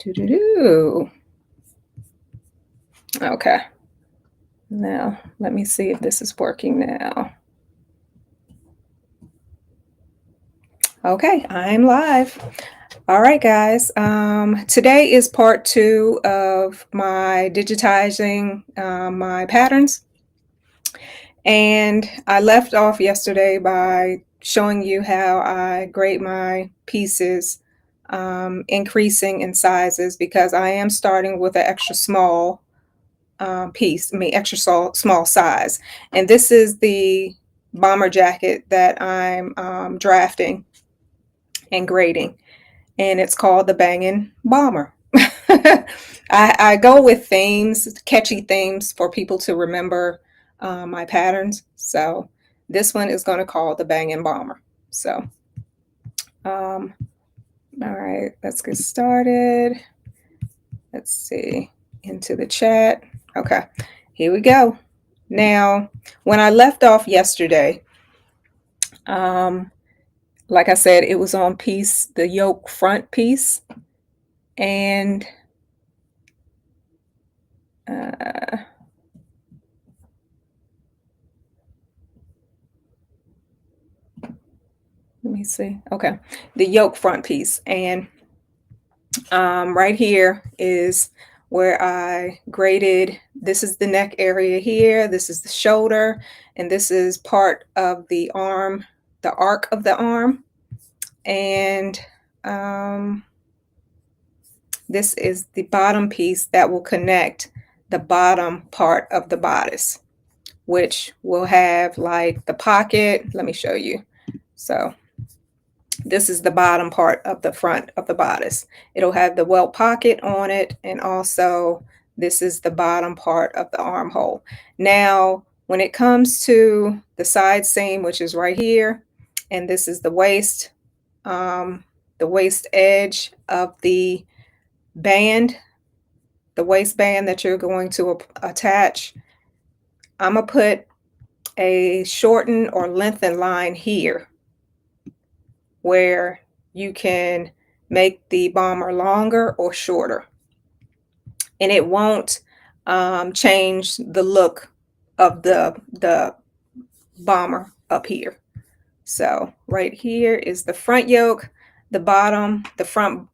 Doo-doo-doo. Okay. Now, let me see if this is working now. Okay, I'm live. All right, guys. Today is part 2 of my digitizing my patterns. And I left off yesterday by showing you how I grade my pieces, increasing in sizes because I am starting with an extra small piece, extra small size. And this is the bomber jacket that I'm drafting and grading, and it's called the Bangin' Bomber. I go with themes, catchy themes for people to remember my patterns. So this one is going to call the Bangin' Bomber. So, all right, let's get started. Let's see, into the chat. Okay, here we go. Now, when I left off yesterday, like I said, it was on the yoke front piece, and let me see. Okay, the yoke front piece, and right here is where I graded. This is the neck area here. This is the shoulder, and this is part of the arm, the arc of the arm, and this is the bottom piece that will connect the bottom part of the bodice, which will have like the pocket. Let me show you. So this is the bottom part of the front of the bodice. It'll have the welt pocket on it, and also this is the bottom part of the armhole. Now, when it comes to the side seam, which is right here, and this is the waist edge of the band, the waistband that you're going to attach, I'm going to put a shorten or lengthen line here where you can make the bomber longer or shorter. And it won't change the look of the bomber up here. So right here is the front yoke, the bottom, the front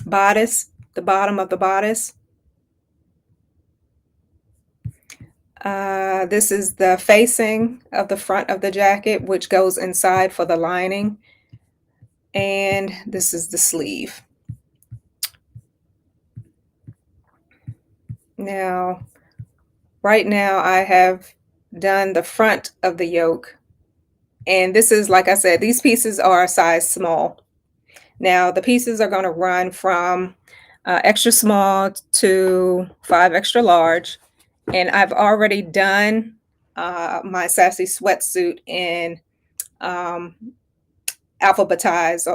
bodice, the bottom of the bodice. This is the facing of the front of the jacket, which goes inside for the lining. And this is the sleeve. Now, right now I have done the front of the yoke. And this is, like I said, these pieces are a size small. Now, the pieces are going to run from extra small to 5 extra large. And I've already done my sassy sweatsuit in alphabetized,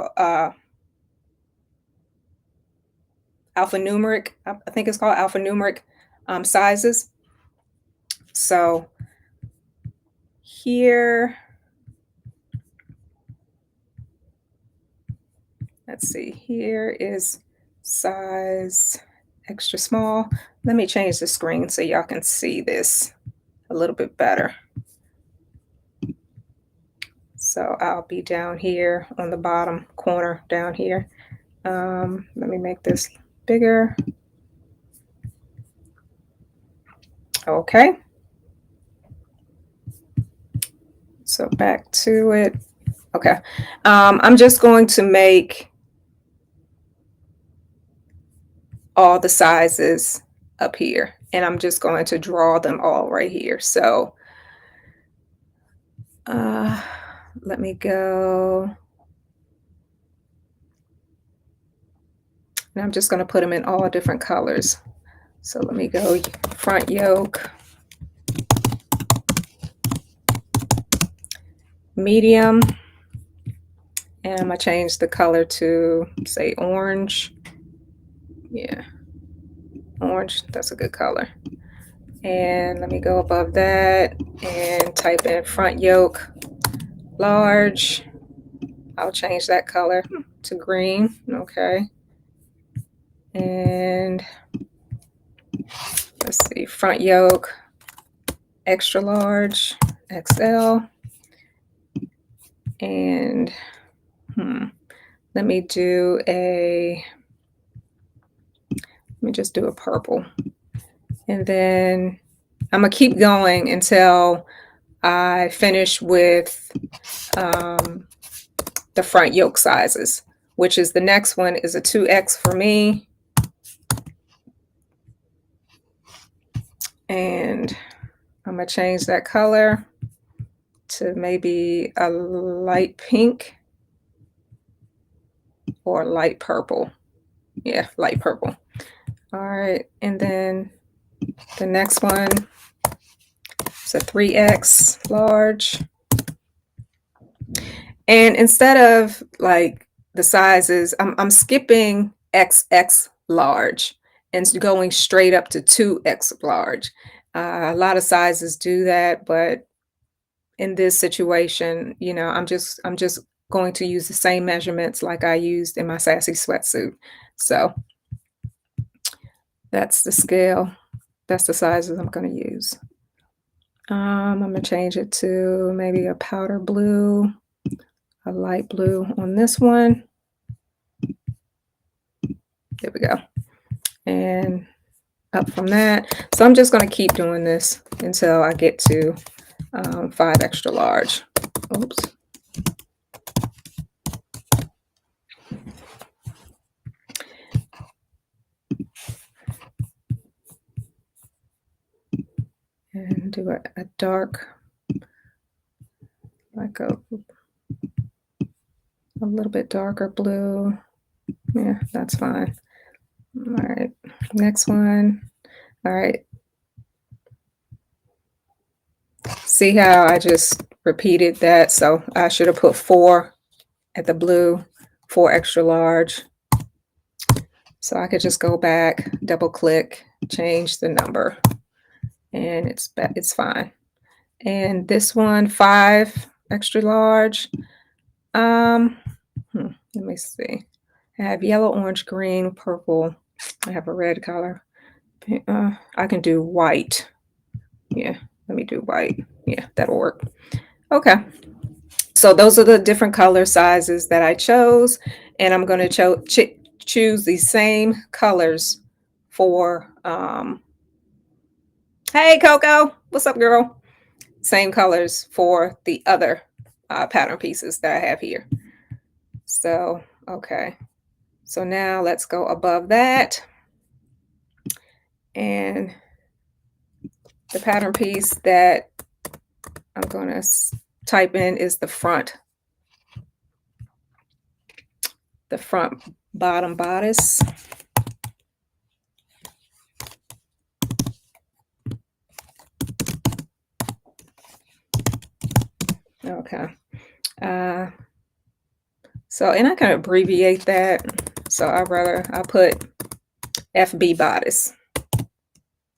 alphanumeric, I think it's called alphanumeric sizes. So here, let's see, here is size extra small. Let me change the screen so y'all can see this a little bit better. So I'll be down here on the bottom corner down here. Let me make this bigger. Okay. So back to it. Okay. I'm just going to make all the sizes up here, and I'm just going to draw them all right here. So let me go. And I'm just going to put them in all different colors. So let me go front yoke, medium, and I'm going to change the color to, say, orange. Yeah, orange, that's a good color. And let me go above that and type in front yoke, large. I'll change that color to green. Okay. And let's see, front yoke, extra large, XL. And let me just do a purple. And then I'm gonna keep going until I finish with the front yoke sizes, which is the next one is a 2X for me. And I'm gonna change that color to maybe a light pink or light purple. Yeah, light purple. All right, and then the next one is a 3X large. And instead of like the sizes, I'm skipping XX large and going straight up to 2X large. A lot of sizes do that, but in this situation, you know, I'm just going to use the same measurements like I used in my sassy sweatsuit. So that's the scale. That's the sizes I'm going to use. I'm going to change it to maybe a powder blue, a light blue on this one. There we go. And up from that. So I'm just going to keep doing this until I get to 5 extra large. Oops. And do a dark, like a little bit darker blue. Yeah, that's fine. All right, next one. All right. See how I just repeated that? So I should have put 4 at the blue, 4 extra large. So I could just go back, double click, change the number, and it's fine. And this one, 5 extra large. Let me see. I have yellow, orange, green, purple. I have a red color. I can do white. Yeah, let me do white. Yeah, that'll work. Okay. So those are the different color sizes that I chose, and I'm going to choose the same colors for. Hey, Coco, what's up, girl? Same colors for the other pattern pieces that I have here. So, okay. So now let's go above that. And the pattern piece that I'm going to type in is the front bottom bodice. Okay. So, and I can abbreviate that. So I'll put FB bodice.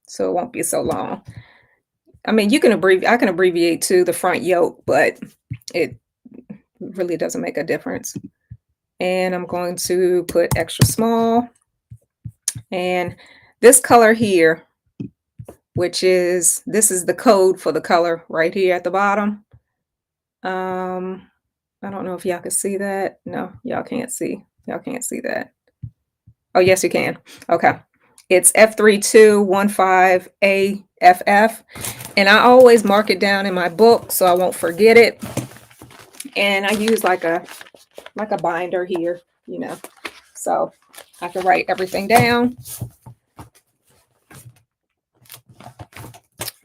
So it won't be so long. I mean, I can abbreviate to the front yoke, but it really doesn't make a difference. And I'm going to put extra small. And this color here, this is the code for the color right here at the bottom. I don't know if y'all can see that. No, y'all can't see. Y'all can't see that. Oh, yes, you can. Okay. It's F3215AFF. And I always mark it down in my book so I won't forget it. And I use like a binder here, you know, so I can write everything down.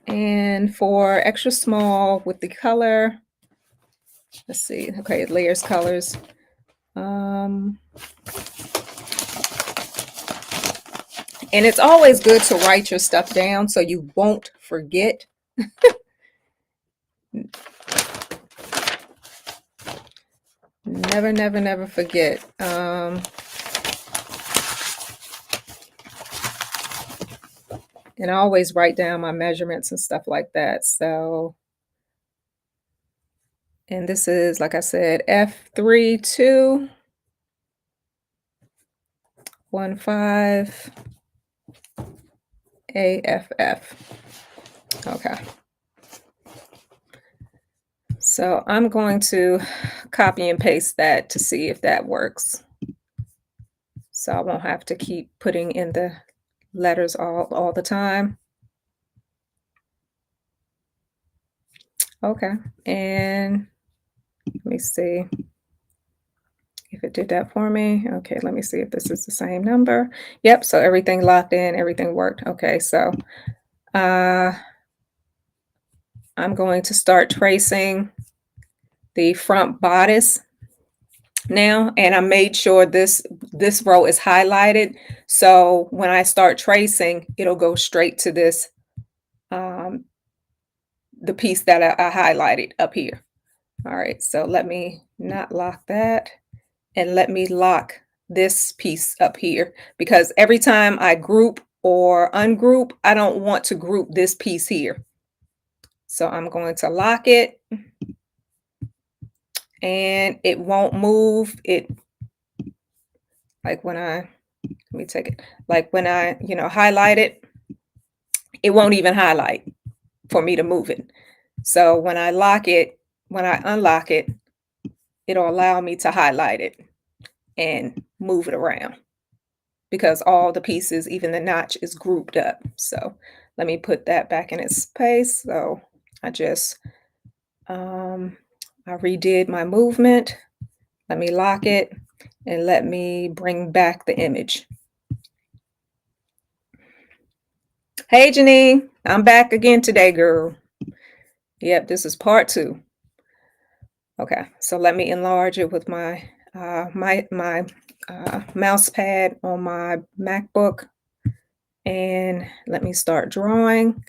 And for extra small with the color, let's see. Okay, layers colors. And it's always good to write your stuff down so you won't forget. Never forget. And I always write down my measurements and stuff like that. So, and this is, like I said, F3215 15 AFF. Okay. So I'm going to copy and paste that to see if that works. So I won't have to keep putting in the letters all the time. Okay, and let me see if it did that for me. Okay, let me see if this is the same number. Yep, so everything locked in, everything worked. Okay, so I'm going to start tracing the front bodice now, and I made sure this row is highlighted, so when I start tracing, it'll go straight to this the piece that I highlighted up here. All right, so let me not lock that, and let me lock this piece up here, because every time I group or ungroup, I don't want to group this piece here. So I'm going to lock it, and it won't move. It, like when I, let me take it, like when I, highlight it, it won't even highlight for me to move it. So when I lock it, when I unlock it, it'll allow me to highlight it and move it around, because all the pieces, even the notch, is grouped up. So let me put that back in its place. So I just, I redid my movement. Let me lock it, and let me bring back the image. Hey, Janine, I'm back again today, girl. Yep, this is part 2. Okay, so let me enlarge it with my mouse pad on my MacBook, and let me start drawing.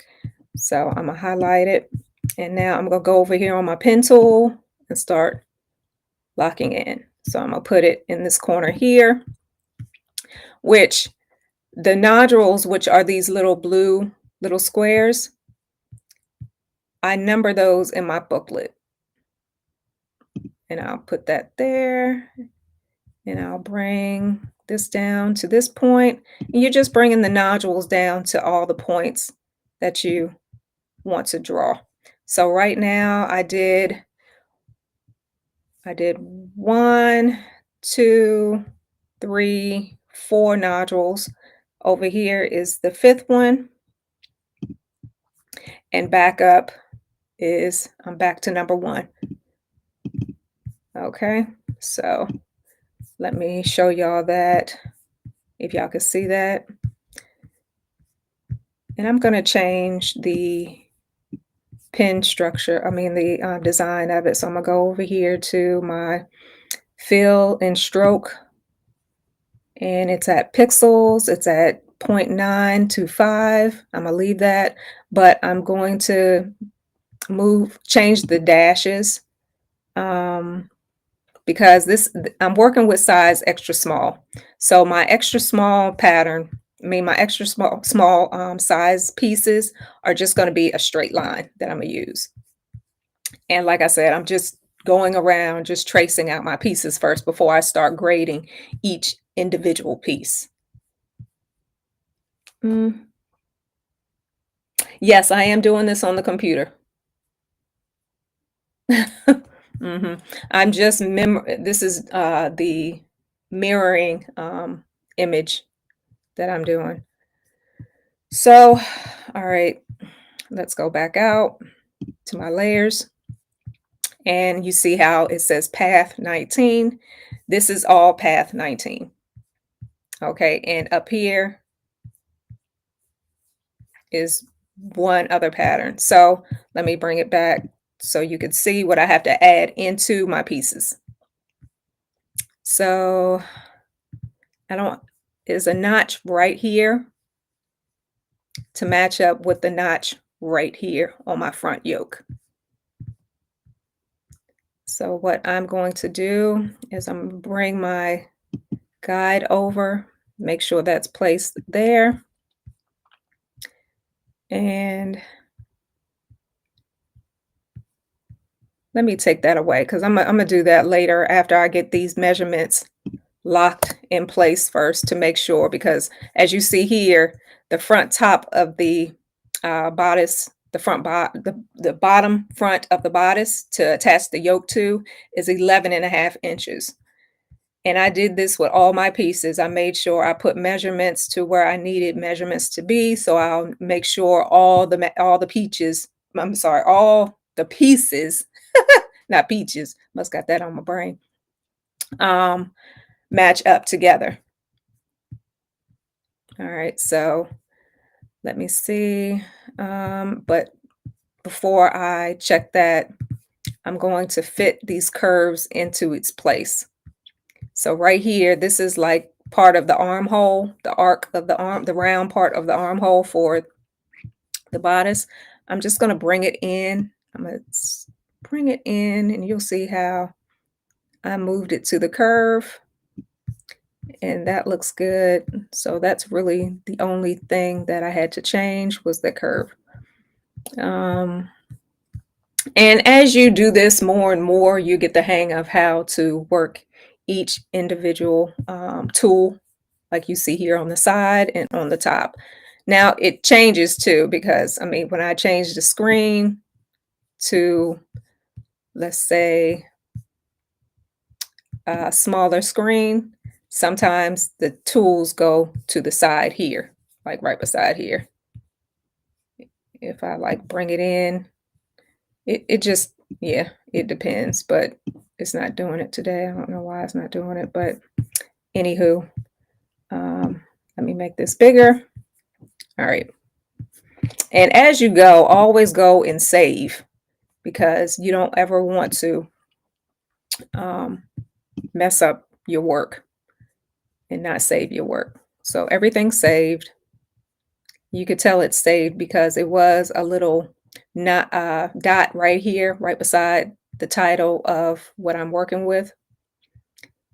So I'm gonna highlight it, and now I'm gonna go over here on my pen tool and start locking in. So I'm gonna put it in this corner here, which the nodules, which are these little blue little squares, I number those in my booklet. And I'll put that there, and I'll bring this down to this point. And you're just bringing the nodules down to all the points that you want to draw. So right now I did 1, 2, 3, 4 nodules. Over here is the 5th one, and back up is, I'm back to number 1. Okay, so let me show y'all that, if y'all can see that. And I'm going to change the pen structure, the design of it. So I'm going to go over here to my fill and stroke, and it's at pixels. It's at 0.925. I'm going to leave that, but I'm going to change the dashes, because I'm working with size extra small. So my extra small pattern, my extra small size pieces are just going to be a straight line that I'm going to use. And like I said, I'm just going around, just tracing out my pieces first before I start grading each individual piece. Yes, I am doing this on the computer. I'm just this is the mirroring image that I'm doing. So, all right, let's go back out to my layers, and you see how it says path 19. This is all path 19. Okay, and up here is one other pattern. So let me bring it back so you can see what I have to add into my pieces. So there's a notch right here to match up with the notch right here on my front yoke. So what I'm going to do is I'm going to bring my guide over, make sure that's placed there. And let me take that away, because I'm gonna do that later after I get these measurements locked in place first to make sure, because as you see here, the front top of the bodice, the bottom front of the bodice to attach the yoke to is 11.5 inches. And I did this with all my pieces. I made sure I put measurements to where I needed measurements to be. So I'll make sure all the peaches, I'm sorry, all the pieces, not peaches, must got that on my brain, um, match up together. All right, so let me see. But before I check that, I'm going to fit these curves into its place. So right here, this is like part of the armhole, the arc of the arm, the round part of the armhole for the bodice. I'm just going to bring it in. I'm going to bring it in, and you'll see how I moved it to the curve, and that looks good. So that's really the only thing that I had to change was the curve. And as you do this more and more, you get the hang of how to work each individual tool, like you see here on the side and on the top. Now it changes too, because I mean, when I change the screen to, let's say, a smaller screen, sometimes the tools go to the side here, like right beside here. If I like bring it in, it just, yeah, it depends, but it's not doing it today. I don't know why it's not doing it, but anywho, let me make this bigger. All right. And as you go, always go and save, because you don't ever want to mess up your work and not save your work. So everything's saved. You could tell it's saved because it was a little dot right here, right beside the title of what I'm working with.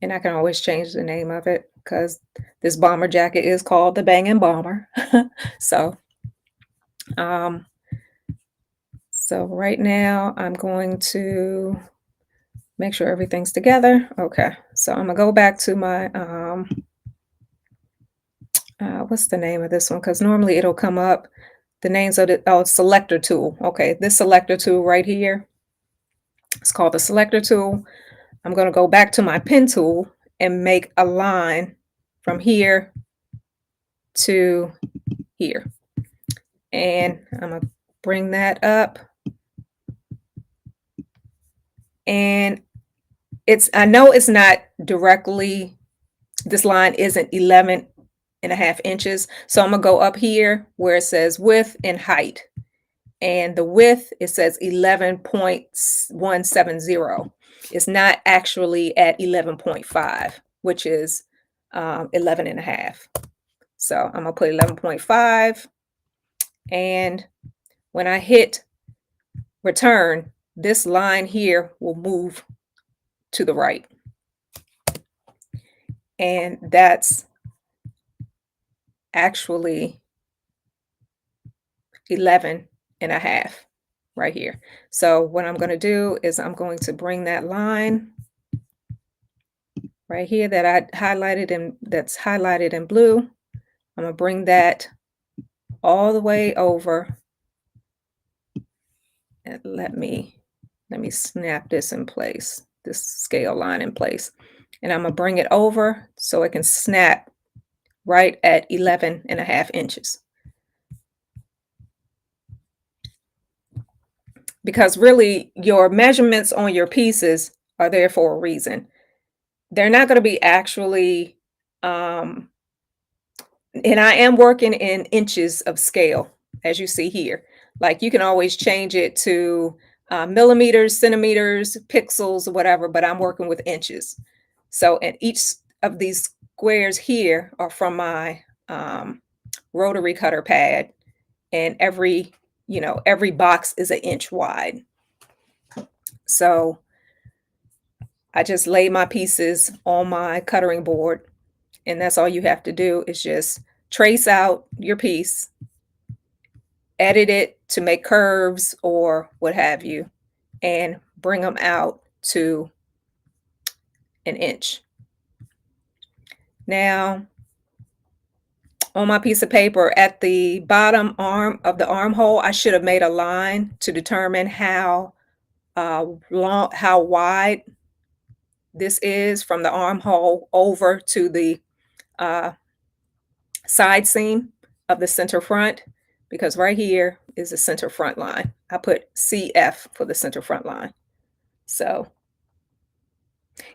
And I can always change the name of it because this bomber jacket is called the Bangin' Bomber. So, so right now I'm going to make sure everything's together. Okay, so I'm gonna go back to my, what's the name of this one? Because normally it'll come up, the names of the, oh, selector tool. Okay, this selector tool right here, it's called the selector tool. I'm gonna go back to my pen tool and make a line from here to here. And I'm gonna bring that up. And I know it's not directly, this line isn't 11.5 inches. So I'm gonna go up here where it says width and height. And the width, it says 11.170. It's not actually at 11.5, which is 11.5. So I'm gonna put 11.5. And when I hit return, this line here will move to the right. And that's actually 11.5 right here. So what I'm going to do is I'm going to bring that line right here that I highlighted and that's highlighted in blue. I'm going to bring that all the way over. And let me snap this in place, this scale line in place. And I'm going to bring it over so it can snap right at 11.5 inches. Because really your measurements on your pieces are there for a reason. They're not going to be actually, and I am working in inches of scale, as you see here. Like you can always change it to millimeters, centimeters, pixels, whatever, but I'm working with inches. So, and each of these squares here are from my rotary cutter pad, and every box is 1 inch wide. So I just lay my pieces on my cutting board, and that's all you have to do is just trace out your piece, edit it to make curves or what have you, and bring them out to 1 inch. Now, on my piece of paper at the bottom arm of the armhole, I should have made a line to determine how how wide this is from the armhole over to the uh, side seam of the center front, because right here is the center front line. I put CF for the center front line. So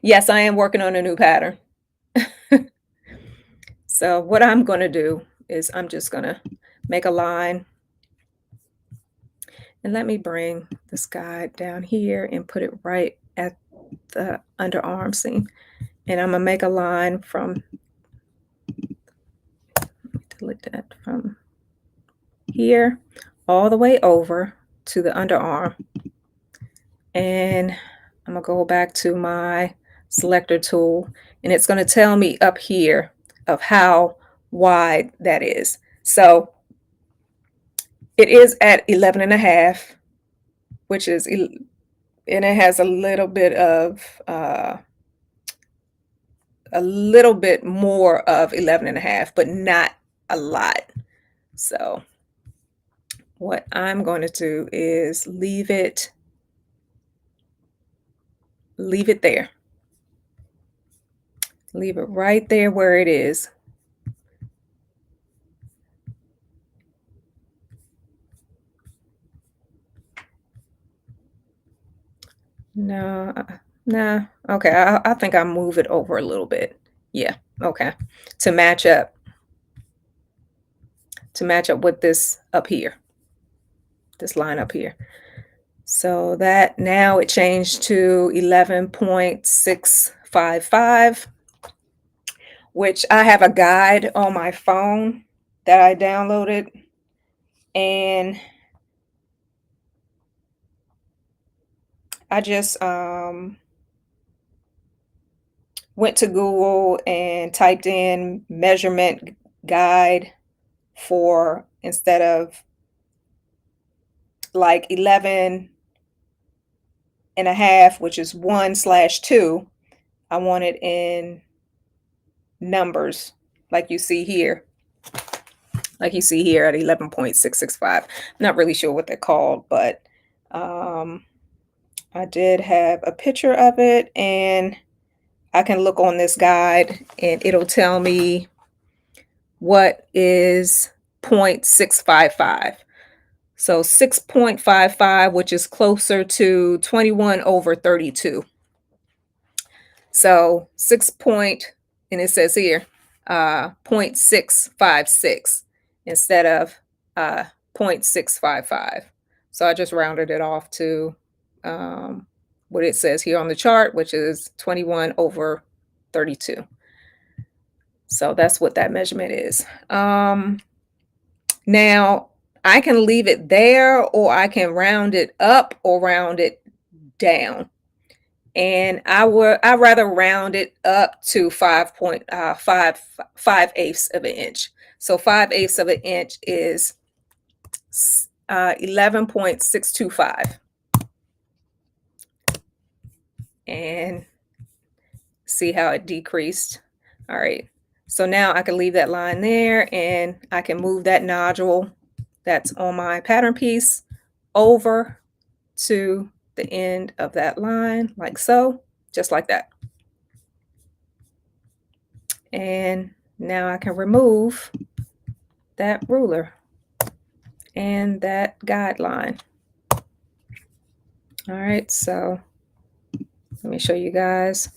yes, I am working on a new pattern. So what I'm going to do is I'm just going to make a line, and let me bring this guide down here and put it right at the underarm seam. And I'm going to make a line from, delete that, from here all the way over to the underarm. And I'm going to go back to my selector tool, and it's going to tell me up here of how wide that is. So it is at 11 and a half, which is, and it has a little bit more of 11 and a half, but not a lot. So what I'm going to do is leave it there. Leave it right there where it is. No, okay, I think I'll move it over a little bit. Yeah, okay. To match up with this up here, this line up here. So that now it changed to 11.655, which I have a guide on my phone that I downloaded, and I just went to Google and typed in measurement guide for, instead of like 11 and a half, which is 1/2, I want it in numbers like you see here. Like you see here at 11.665. I'm not really sure what they're called, but I did have a picture of it, and I can look on this guide and it'll tell me what is 0.655. So 6.55, which is closer to 21/32. So and it says here 0.656 instead of 0.655. So I just rounded it off to what it says here on the chart, which is 21/32. So that's what that measurement is. Now I can leave it there, or I can round it up or round it down. And I'd rather round it up to 5.5 of an inch. So 5/8 of an inch is 11.625. And see how it decreased. All right. So now I can leave that line there, and I can move that nodule that's on my pattern piece over to the end of that line, like so, just like that. And now I can remove that ruler and that guideline. All right, so let me show you guys.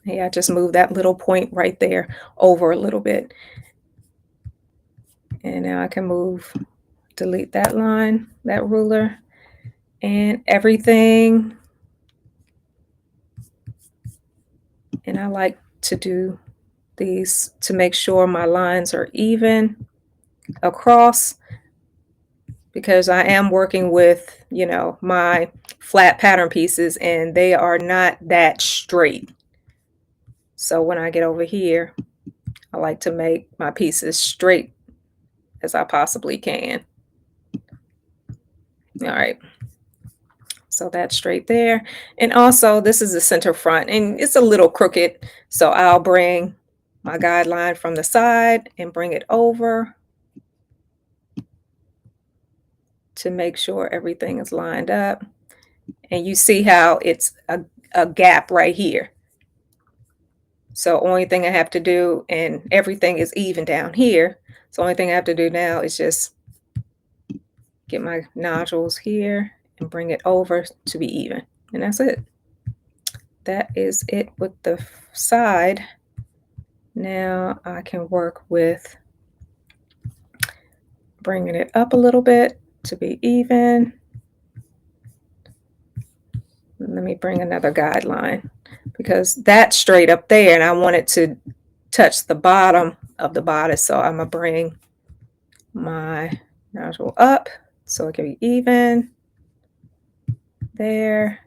Yeah, I just moved that little point right there over a little bit. And now I can delete that line, that ruler, and everything. And I like to do these to make sure my lines are even across, because I am working with, my flat pattern pieces, and they are not that straight. So when I get over here, I like to make my pieces straight as I possibly can. All right. So that's straight there. And also this is the center front, and it's a little crooked. So I'll bring my guideline from the side and bring it over to make sure everything is lined up. And you see how it's a gap right here. So only thing I have to do, and everything is even down here. So only thing I have to do now is just get my nodules here and bring it over to be even. And that's it. That is it with the side. Now I can work with bringing it up a little bit to be even. Let me bring another guideline because that's straight up there and I want it to touch the bottom of the bodice. So I'm going to bring my nodule up so it can be even there.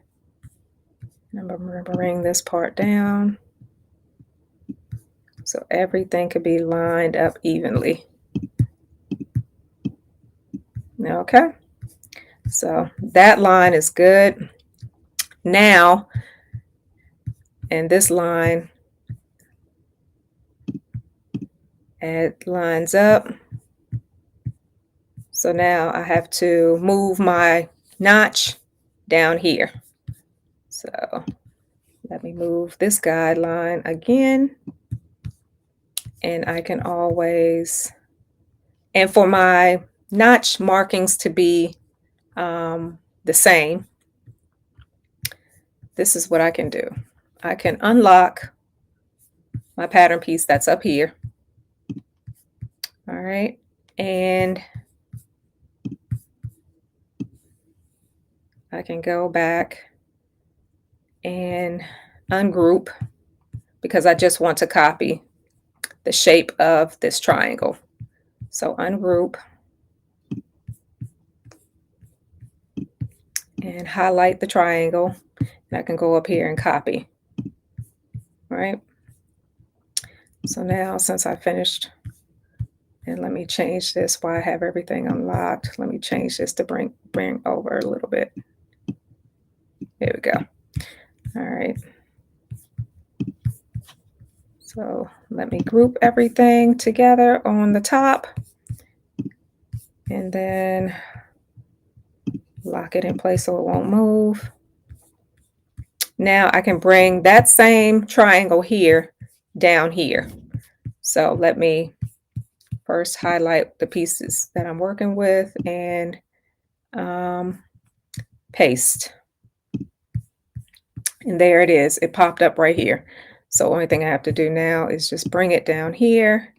And I'm going to bring this part down so everything could be lined up evenly. Okay, so that line is good. Now, and this line, it lines up. So now I have to move my notch down here. So let me move this guideline again. And I can always, and for my notch markings to be the same, this is what I can do. I can unlock my pattern piece that's up here. All right. And I can go back and ungroup because I just want to copy the shape of this triangle. So ungroup and highlight the triangle. And I can go up here and copy. All right. So now since I finished, and let me change this while I have everything unlocked. Let me change this to bring over a little bit. There we go. All right. So let me group everything together on the top and then lock it in place so it won't move. Now I can bring that same triangle here down here. So let me first highlight the pieces that I'm working with and paste. And there it is. It popped up right here. So only thing I have to do now is just bring it down here,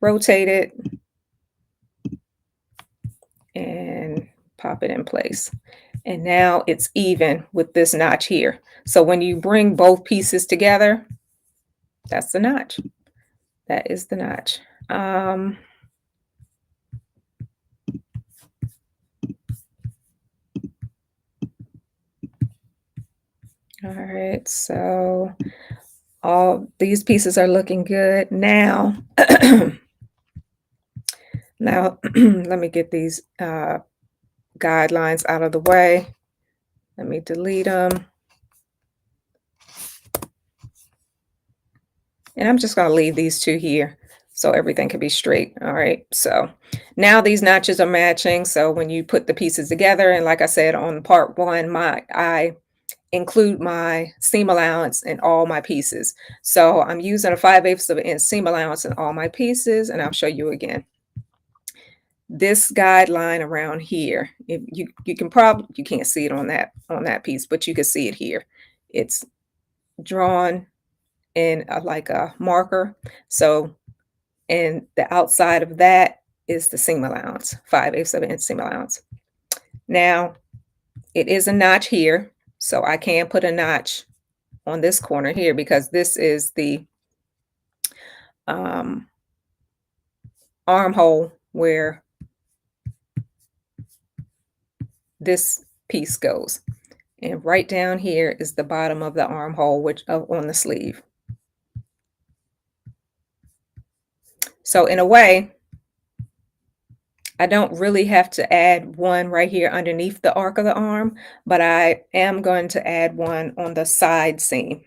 rotate it, and pop it in place. And now it's even with this notch here. So when you bring both pieces together, that's the notch. That is the notch. All right, so all these pieces are looking good. Now, now let me get these guidelines out of the way. Let me delete them. And I'm just going to leave these two here so everything can be straight. All right, so now these notches are matching. So when you put the pieces together, and like I said on part one, I include my seam allowance in all my pieces. So I'm using a 5/8 of an inch seam allowance in all my pieces, and I'll show you again. This guideline around here, if you can probably, you can't see it on that piece, but you can see it here. It's drawn in like a marker. So, and the outside of that is the seam allowance, 5/8 of an inch seam allowance. Now, it is a notch here. So I can put a notch on this corner here because this is the armhole where this piece goes. And right down here is the bottom of the armhole, which on the sleeve. So in a way, I don't really have to add one right here underneath the arc of the arm, but I am going to add one on the side seam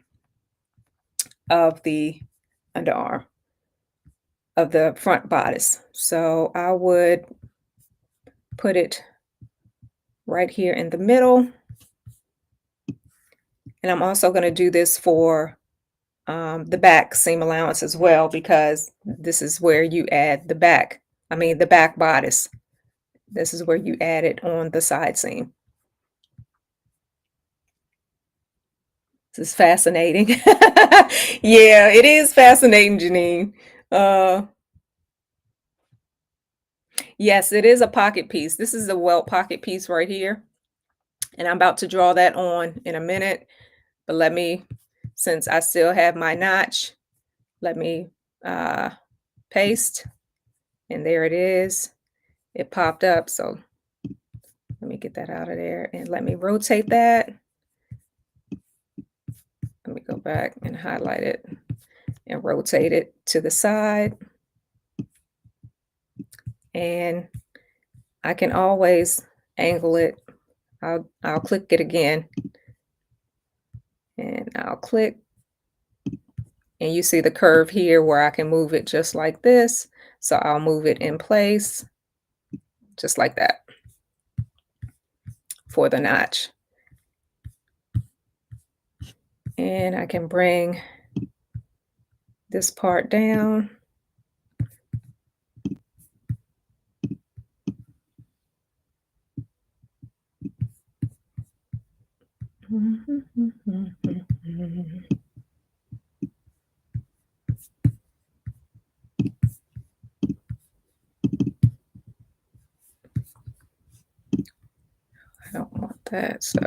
of the underarm. of the front bodice. So I would put it right here in the middle. And I'm also going to do this for the back seam allowance as well, because this is where you add the back. The back bodice. This is where you add it on the side seam. This is fascinating. Yeah, it is fascinating, Janine. Yes, it is a pocket piece. This is the welt pocket piece right here. And I'm about to draw that on in a minute. But let me, since I still have my notch, let me paste. And there it is. It popped up. So let me get that out of there and let me rotate that. Let me go back and highlight it and rotate it to the side. And I can always angle it. I'll click it again. And I'll click. And you see the curve here where I can move it just like this. So I'll move it in place just like that for the notch. And I can bring this part down. I don't want that, so.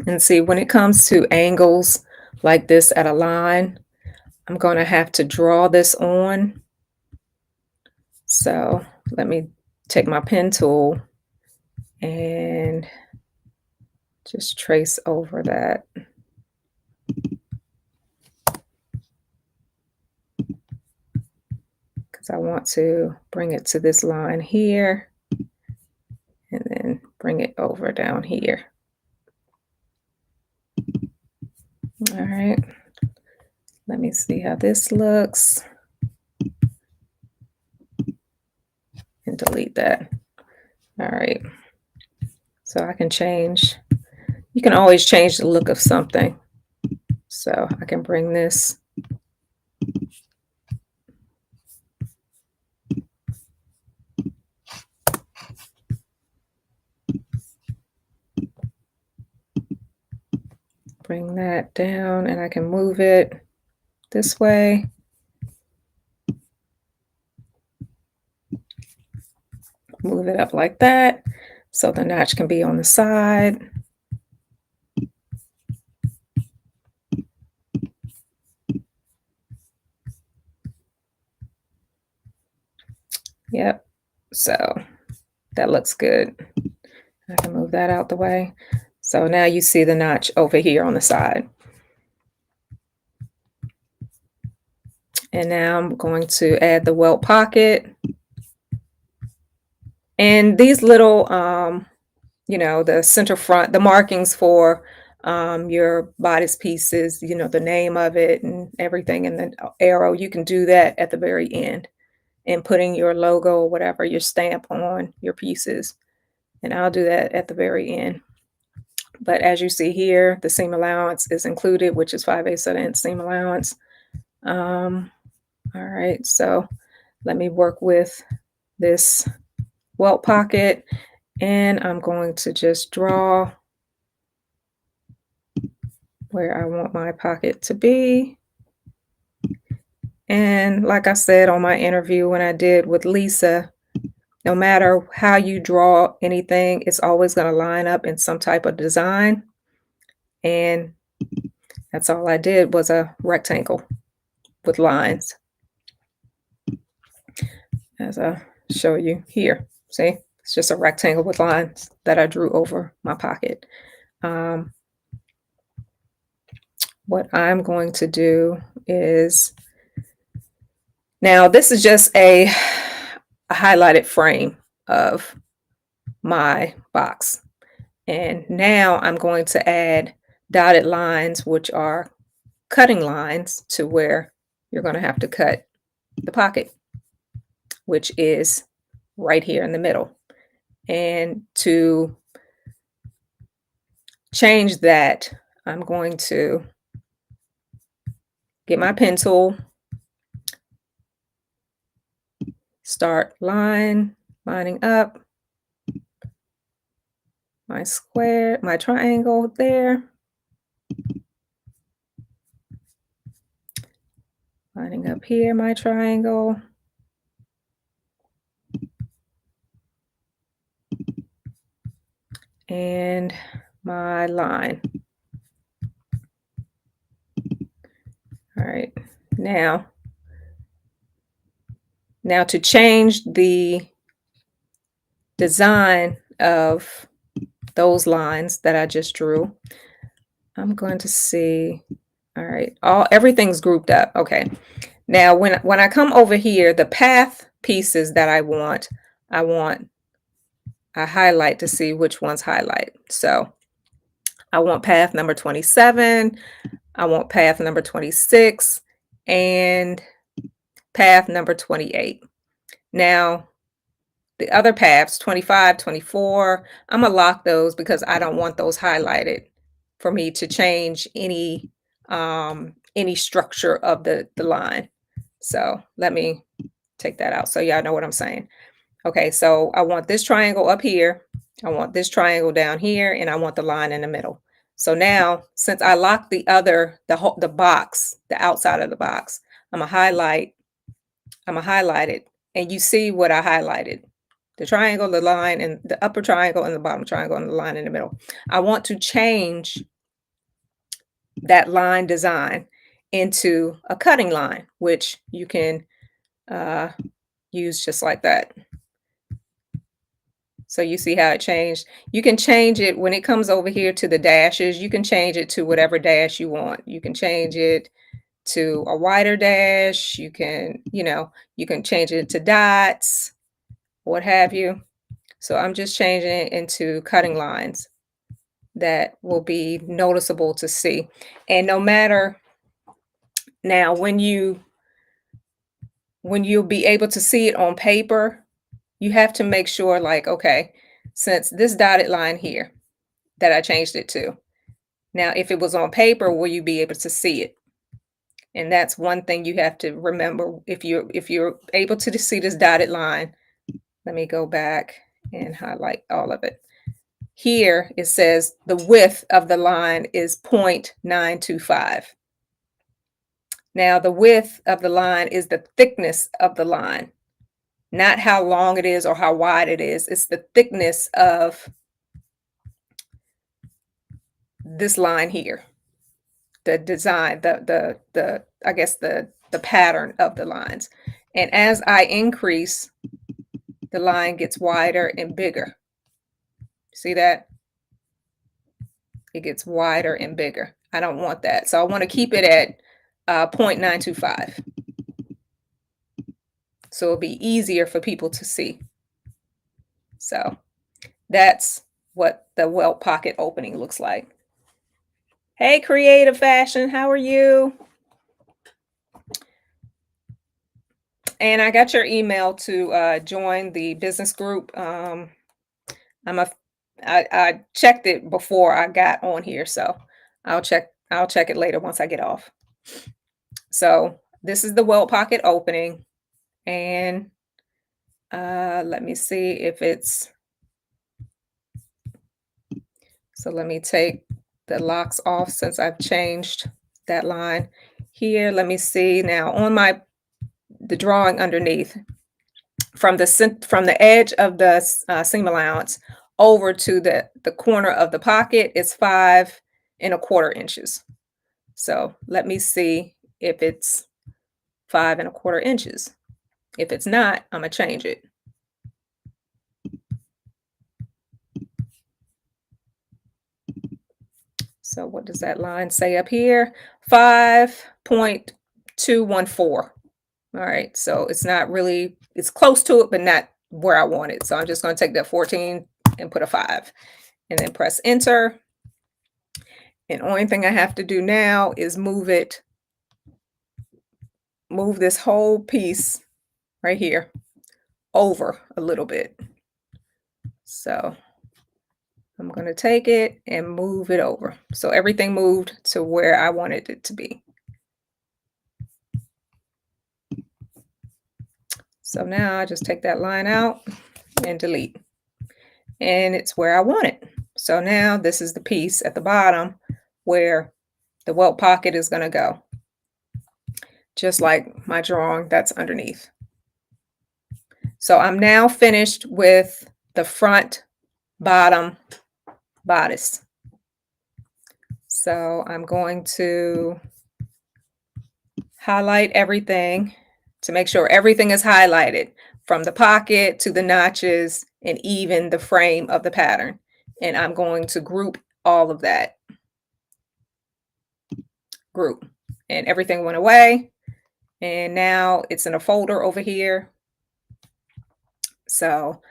And see, when it comes to angles like this at a line, I'm going to have to draw this on. So let me take my pen tool and just trace over that. Because I want to bring it to this line here and then bring it over down here. All right. Let me see how this looks. And delete that. All right. So I can change. You can always change the look of something. So I can bring this bring that down, and I can move it this way. Move it up like that so the notch can be on the side. Yep, so that looks good. I can move that out the way. So now you see the notch over here on the side. And now I'm going to add the welt pocket. And these little, the center front, the markings for your bodice pieces, the name of it and everything, and the arrow, you can do that at the very end and putting your logo or whatever, your stamp on your pieces. And I'll do that at the very end. But as you see here, the seam allowance is included, which is 5/8 of an inch seam allowance. All right, so let me work with this welt pocket, and I'm going to just draw where I want my pocket to be. And like I said on my interview when I did with Lisa, no matter how you draw anything, it's always going to line up in some type of design. And that's all I did was a rectangle with lines, as I show you here. See, it's just a rectangle with lines that I drew over my pocket. What I'm going to do is, now this is just a highlighted frame of my box. And now I'm going to add dotted lines, which are cutting lines, to where you're going to have to cut the pocket, which is right here in the middle. And to change that, I'm going to get my pen tool, start lining up my square, my triangle there, lining up here my triangle, and my line. All right, now to change the design of those lines that I just drew, I'm going to see, all right, everything's grouped up. Okay. Now when I come over here, the path pieces that I want I highlight to see which ones highlight. So I want path number 27, I want path number 26, and path number 28. Now, the other paths, 25, 24, I'm gonna lock those because I don't want those highlighted for me to change any structure of the line. So let me take that out so y'all know what I'm saying. Okay, so I want this triangle up here, I want this triangle down here, and I want the line in the middle. So now, since I locked the box, the outside of the box, I'm gonna highlight it, and you see what I highlighted. The triangle, the line, and the upper triangle and the bottom triangle and the line in the middle. I want to change that line design into a cutting line, which you can use just like that. So you see how it changed. You can change it when it comes over here to the dashes. You can change it to whatever dash you want. You can change it to a wider dash. You can change it to dots, what have you. So I'm just changing it into cutting lines that will be noticeable to see. And no matter now, when you'll be able to see it on paper, you have to make sure, like, okay, since this dotted line here that I changed it to, now if it was on paper, will you be able to see it? And that's one thing you have to remember. If you're able to see this dotted line, let me go back and highlight all of it. Here it says the width of the line is 0.925. Now the width of the line is the thickness of the line, not how long it is or how wide it is. It's the thickness of this line here. The design, I guess the pattern of the lines. And as I increase, the line gets wider and bigger. See that? It gets wider and bigger. I don't want that. So I want to keep it at 0.925. So it'll be easier for people to see. So that's what the welt pocket opening looks like. Hey, Creative Fashion, how are you? And I got your email to join the business group. I checked it before I got on here, so I'll check it later once I get off. So this is the welt pocket opening, and let me see if it's. So let me take the locks off since I've changed that line here. Let me see now on the drawing underneath, from the edge of the seam allowance over to the corner of the pocket is 5¼ inches. So let me see if it's 5¼ inches. If it's not, I'm gonna change it. So what does that line say up here? 5.214. All right, so it's not really, it's close to it, but not where I want it. So I'm just going to take that 14 and put a 5. and then press enter. And only thing I have to do now is move this whole piece right here over a little bit. So I'm going to take it and move it over. So everything moved to where I wanted it to be. So now I just take that line out and delete. And it's where I want it. So now this is the piece at the bottom where the welt pocket is going to go. Just like my drawing that's underneath. So I'm now finished with the front bottom bodice. So I'm going to highlight everything to make sure everything is highlighted from the pocket to the notches and even the frame of the pattern. And I'm going to group all of that. Group. And everything went away. And now it's in a folder over here. So,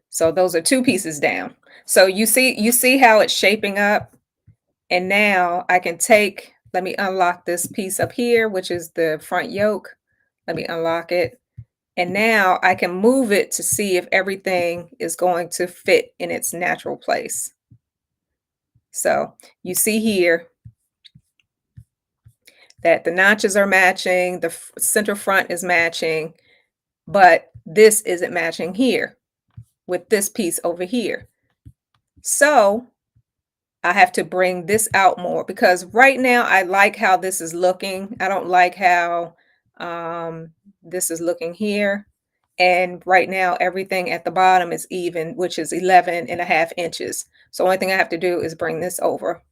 so those are two pieces down. So you see how it's shaping up. And now I can take, let me unlock this piece up here, which is the front yoke. Let me unlock it. And now I can move it to see if everything is going to fit in its natural place. So you see here that the notches are matching, the center front is matching, but this isn't matching here with this piece over here. So I have to bring this out more because right now I like how this is looking. I don't like how this is looking here. And right now everything at the bottom is even, which is 11.5 inches. So only thing I have to do is bring this over.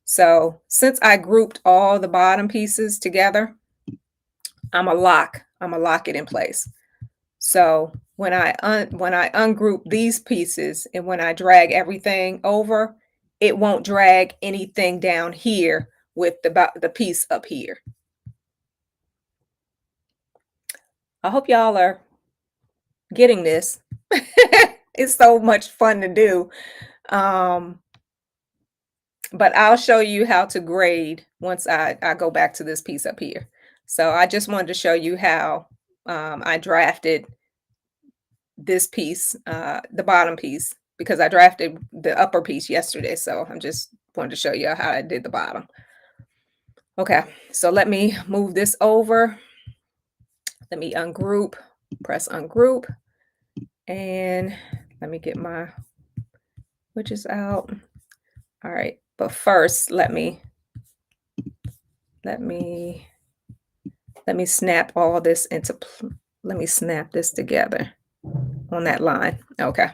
So since I grouped all the bottom pieces together, I'm gonna lock it in place. So when I ungroup these pieces and when I drag everything over, it won't drag anything down here with the piece up here. I hope y'all are getting this. It's so much fun to do. But I'll show you how to grade once I go back to this piece up here. So I just wanted to show you how I drafted this piece, the bottom piece, because I drafted the upper piece yesterday. So I'm just wanted to show you how I did the bottom. Okay, so let me move this over. Let me ungroup, press ungroup, and let me get my wedges out. All right, but first let me snap all this into, let me snap this together on that line. Okay.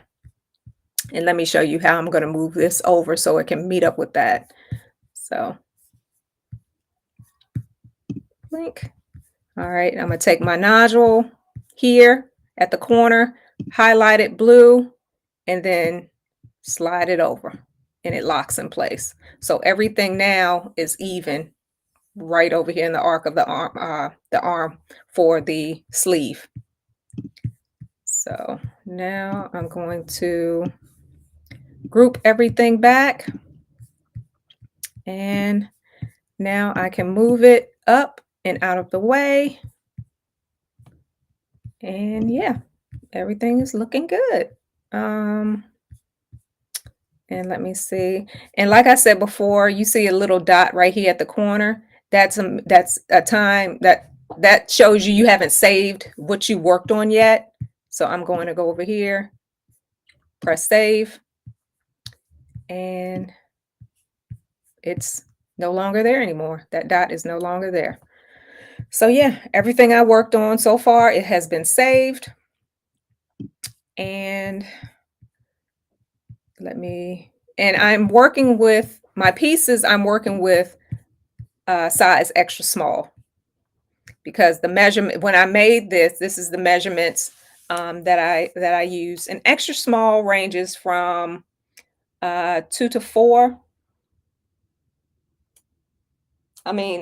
And let me show you how I'm going to move this over so it can meet up with that. So, blink. All right, I'm going to take my nodule here at the corner, highlight it blue, and then slide it over, and it locks in place. So everything now is even right over here in the arc of the arm for the sleeve. So now I'm going to group everything back, and now I can move it up and out of the way. And yeah, everything is looking good. And let me see. And like I said before, you see a little dot right here at the corner. That's a time that shows you haven't saved what you worked on yet. So I'm going to go over here, press save, and it's no longer there anymore. That dot is no longer there. So yeah, everything I worked on so far, it has been saved. And I'm working with my pieces. I'm working with size extra small because the measurement, when I made this is the measurements that I use. And extra small ranges from 2 to 4. I mean,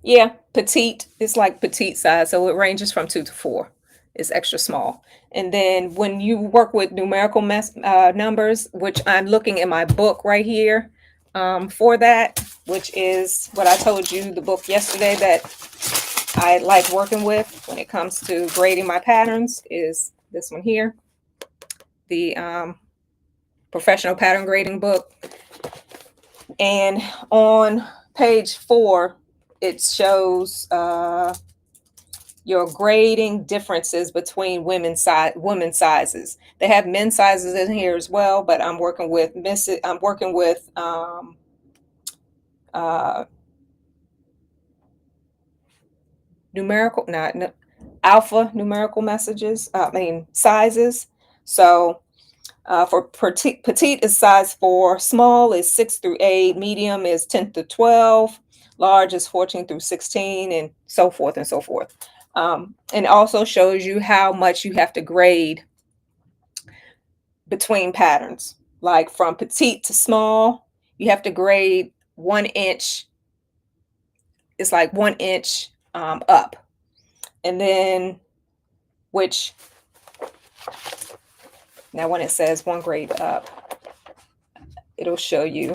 yeah, petite. It's like petite size, so it ranges from 2 to 4. is extra small. And then when you work with numerical numbers, which I'm looking in my book right here for that, which is what I told you, the book yesterday that I like working with when it comes to grading my patterns, is this one here, the professional pattern grading book. And on page 4, it shows your grading differences between women's sizes. They have men's sizes in here as well, but I'm working with numerical, not alpha numerical sizes. So for petite is size 4, small is 6 through 8, medium is 10 through 12, large is 14 through 16, and so forth and so forth. And also shows you how much you have to grade between patterns. Like from petite to small, you have to grade 1 inch. It's like 1 inch up. And then, which, now when it says 1 grade up, it'll show you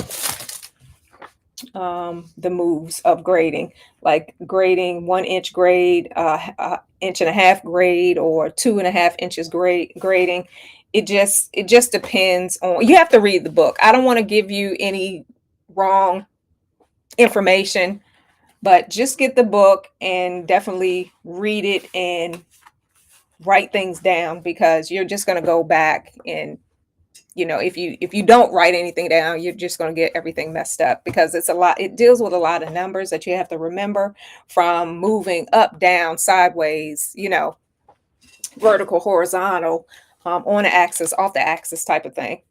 the moves of grading, like grading 1 inch grade, 1.5 inch grade, or 2.5 inches grading. It just depends on, you have to read the book. I don't want to give you any wrong information, but just get the book and definitely read it and write things down, because you're just going to go back and, you know, if you don't write anything down, you're just going to get everything messed up, because it's a lot. It deals with a lot of numbers that you have to remember, from moving up, down, sideways, you know, vertical, horizontal, on the axis, off the axis type of thing.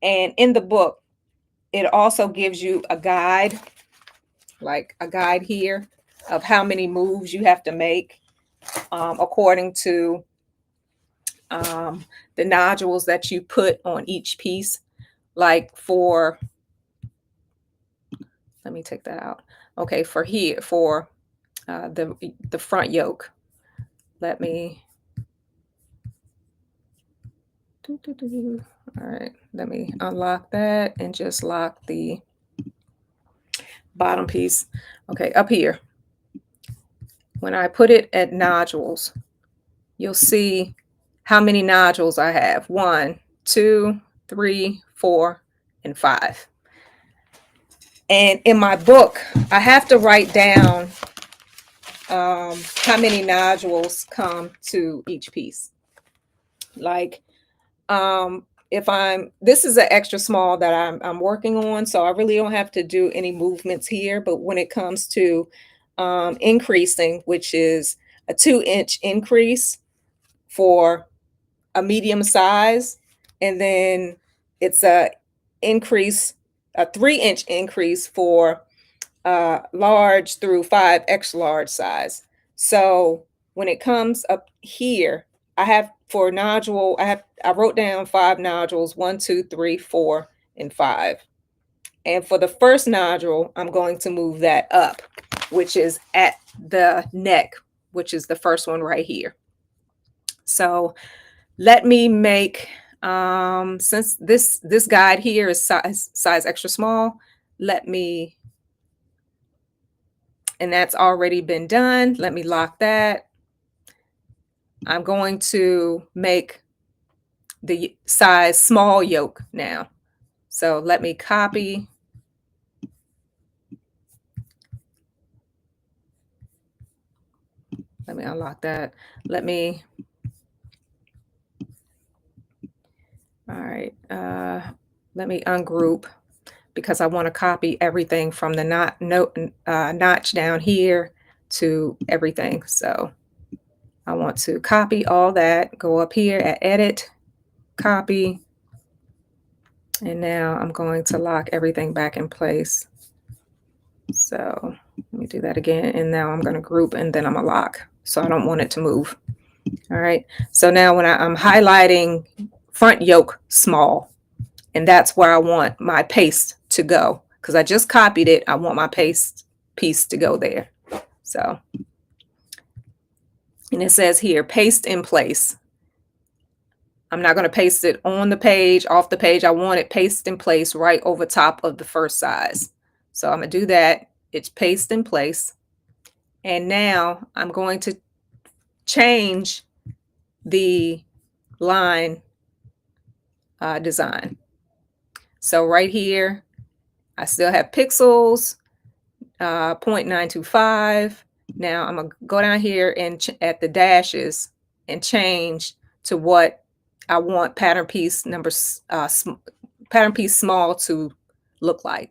And in the book, it also gives you a guide, like a guide here of how many moves you have to make according to the nodules that you put on each piece. Like for, let me take that out. Okay, for here, for the front yoke, let me, all right, let me unlock that and just lock the bottom piece. Okay, up here, when I put it at nodules, you'll see how many nodules I have. 1, 2, 3, 4, and 5. And in my book, I have to write down how many nodules come to each piece. Like, if this is an extra small that I'm working on, so I really don't have to do any movements here. But when it comes to increasing, which is a 2-inch increase for a medium size, and then it's a 3-inch increase for large through 5 extra large size. So when it comes up here, I have for nodule, I wrote down 5 nodules, 1, 2, 3, 4, and 5. And for the first nodule, I'm going to move that up, which is at the neck, which is the first one right here. So let me make, since this guide here is size extra small, and that's already been done. Let me lock that. I'm going to make the size small yoke now. So let me copy. Let me unlock that. Let me ungroup, because I want to copy everything from the notch down here to everything. So I want to copy all that, go up here at edit, copy, and now I'm going to lock everything back in place. So let me do that again, and now I'm going to group, and then I'm going to lock, so I don't want it to move. All right, so now when I'm highlighting front yoke small, and that's where I want my paste to go, because I just copied it. I want my paste piece to go there. So And it says here, paste in place. I'm not going to paste it on the page, off the page. I want it paste in place right over top of the first size. So I'm going to do that. It's paste in place. And now I'm going to change the line design. So right here, I still have pixels, 0.925. Now I'm going to go down here and at the dashes and change to what I want pattern piece pattern piece small to look like.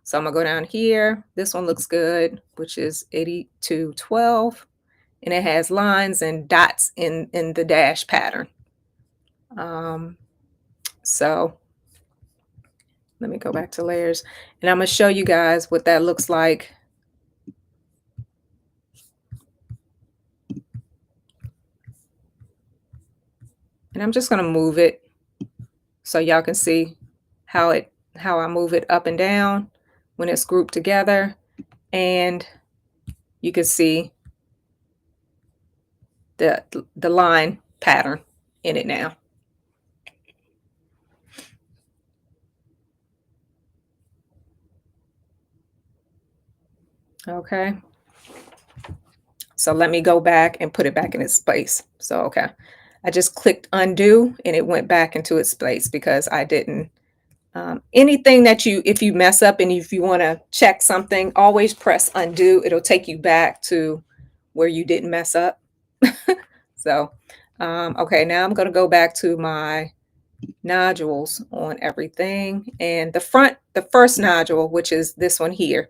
So I'm gonna go down here. This one looks good, which is 8212, and it has lines and dots in the dash pattern. So let me go back to layers, and I'm gonna show you guys what that looks like. And I'm just gonna move it so y'all can see how I move it up and down when it's grouped together, and you can see the line pattern in it now. Okay. So let me go back and put it back in its place. So, okay. I just clicked undo and it went back into its place because I didn't. Anything that if you mess up and if you want to check something, always press undo. It'll take you back to where you didn't mess up. So, okay, now I'm going to go back to my nodules on everything. And the first nodule, which is this one here,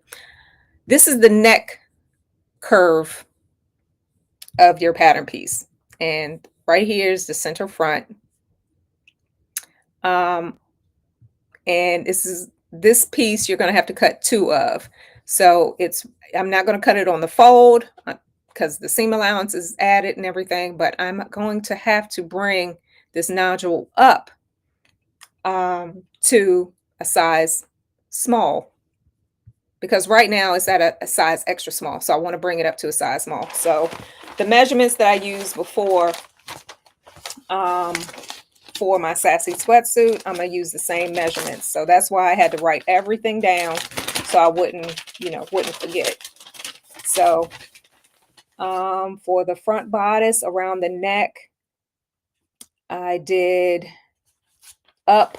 this is the neck curve of your pattern piece. And right here is the center front. And this piece you're going to have to cut 2 of. So I'm not going to cut it on the fold because the seam allowance is added and everything, but I'm going to have to bring this nodule up to a size small, because right now it's at a size extra small. So I want to bring it up to a size small. So the measurements that I used before for my sassy sweatsuit, I'm going to use the same measurements. So that's why I had to write everything down so I wouldn't forget. So for the front bodice around the neck, I did up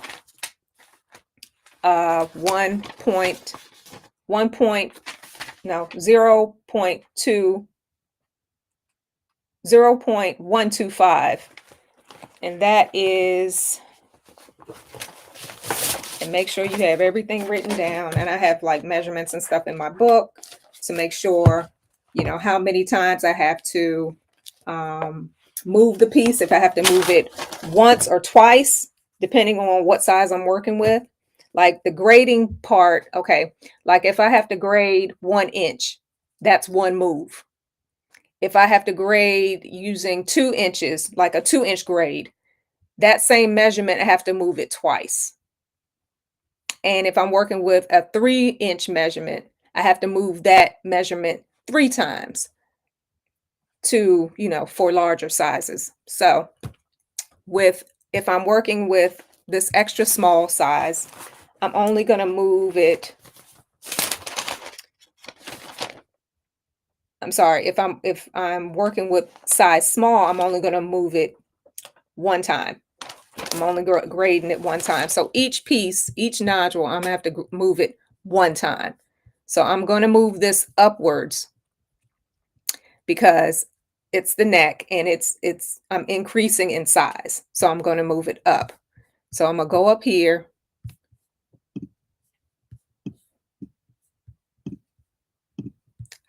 0.125, and that is, and make sure you have everything written down. And I have like measurements and stuff in my book to make sure, how many times I have to move the piece, if I have to move it once or twice, depending on what size I'm working with. Like the grading part, okay, like if I have to grade 1 inch, that's one move. If I have to grade using 2 inches, like a 2-inch grade, that same measurement, I have to move it twice. And if I'm working with a 3-inch measurement, I have to move that measurement 3 times to, for larger sizes. So if I'm working with this extra small size, I'm only going to move it. I'm sorry, if I'm working with size small, I'm only going to move it 1 time. I'm only grading it 1 time. So each piece, each nodule, I'm going to have to move it 1 time. So I'm going to move this upwards because it's the neck and I'm increasing in size. So I'm going to move it up. So I'm going to go up here.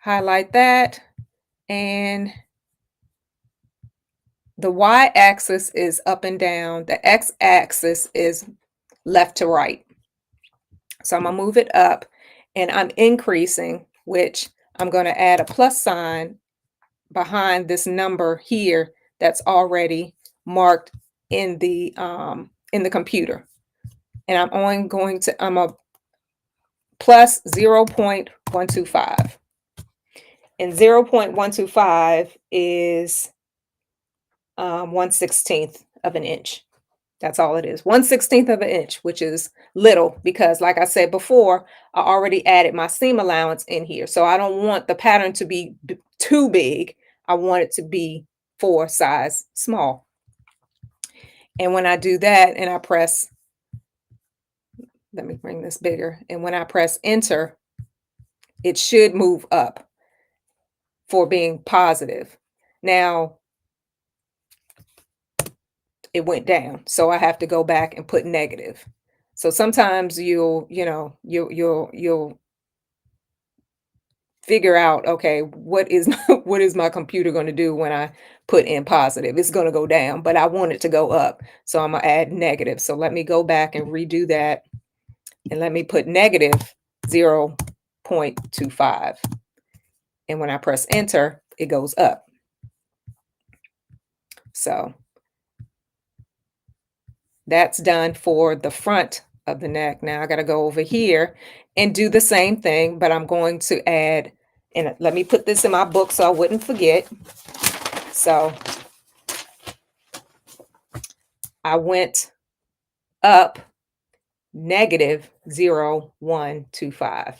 Highlight that, and the y-axis is up and down. The x-axis is left to right. So I'm going to move it up, and I'm increasing, which I'm going to add a plus sign behind this number here that's already marked in the computer. And I'm a plus 0.125. And 0.125 is 1/16 of an inch. That's all it is. 1/16 of an inch, which is little because like I said before, I already added my seam allowance in here. So I don't want the pattern to be too big. I want it to be for size small. And when I do that and I press, let me bring this bigger. And when I press enter, it should move up for being positive. Now it went down. So I have to go back and put negative. So sometimes you'll figure out, okay, what is what is my computer going to do when I put in positive? It's going to go down, but I want it to go up. So I'm going to add negative. So let me go back and redo that. And let me put negative 0.25. And when I press enter, it goes up. So that's done for the front of the neck. Now I got to go over here and do the same thing, but I'm going to add, and let me put this in my book so I wouldn't forget. So I went up negative 0.125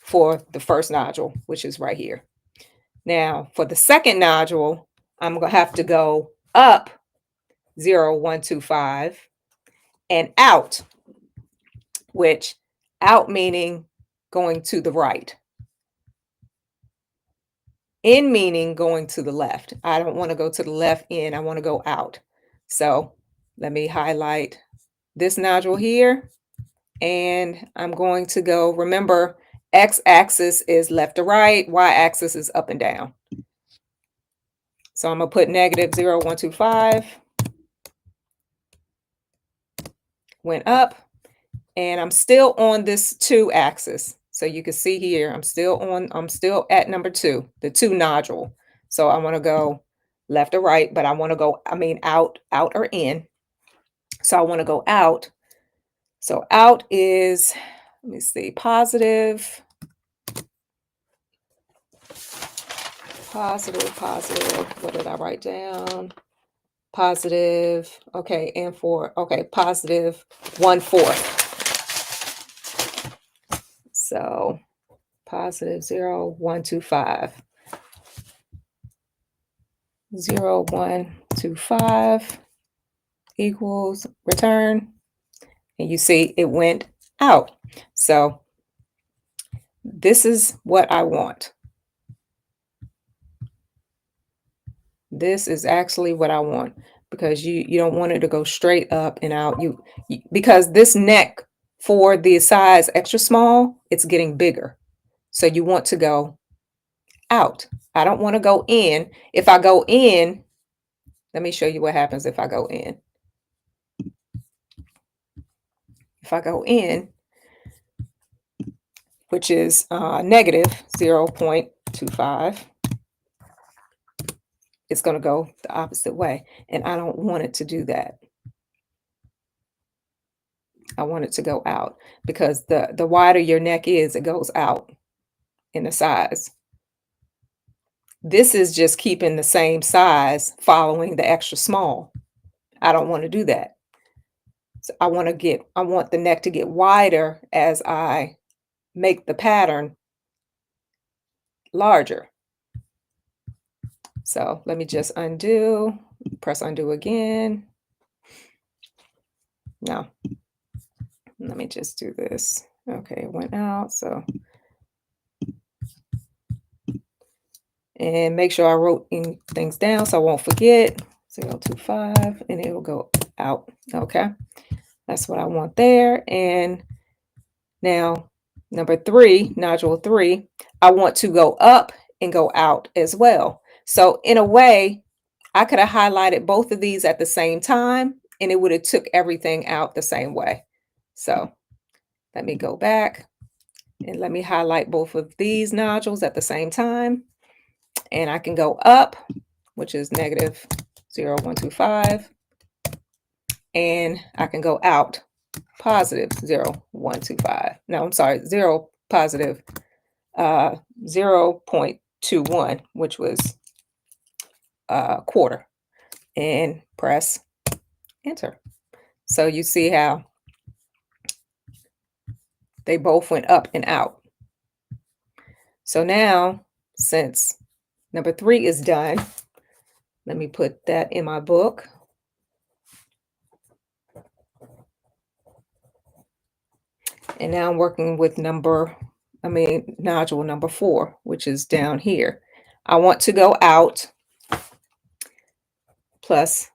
for the first nodule, which is right here. Now for the second nodule, I'm going to have to go up 0.125 and out, which out meaning going to the right. In meaning going to the left. I don't want to go to the left in, I want to go out. So let me highlight this nodule here. And I'm going to go, remember, x-axis is left to right, y-axis is up and down. So I'm going to put negative 0.125, went up, and I'm still on this 2 axis. So you can see here, I'm still at number 2, the 2 nodule. So I want to go left or right, but I want to go, out or in. So I want to go out. So out is, let me see, positive. What did I write down? Positive. Okay. And positive 1/4. So positive 0.125. 0.125 equals return. And you see it went out. So this is what I want. This is actually what I want, because you don't want it to go straight up and out. Because this neck for the size extra small, it's getting bigger. So you want to go out. I don't want to go in. If I go in, let me show you what happens if I go in. If I go in, which is negative 0.25, it's going to go the opposite way. And I don't want it to do that. I want it to go out, because the wider your neck is, it goes out in the size. This is just keeping the same size, following the extra small. I don't want to do that. So I want the neck to get wider as I make the pattern larger. So let me just undo, press undo again. No, let me just do this. Okay, it went out. So, and make sure I wrote things down so I won't forget. 0.25, and it will go out. Okay, that's what I want there. And now number 3, nodule 3, I want to go up and go out as well. So in a way, I could have highlighted both of these at the same time, and it would have took everything out the same way. So let me go back and let me highlight both of these nodules at the same time. And I can go up, which is negative 0.125, and I can go out, positive 0.125. No, I'm sorry, 0 positive 0.21, which was a quarter, and press enter. So you see how they both went up and out. So now, since number 3 is done, let me put that in my book. And now I'm working with nodule number 4, which is down here. I want to go out plus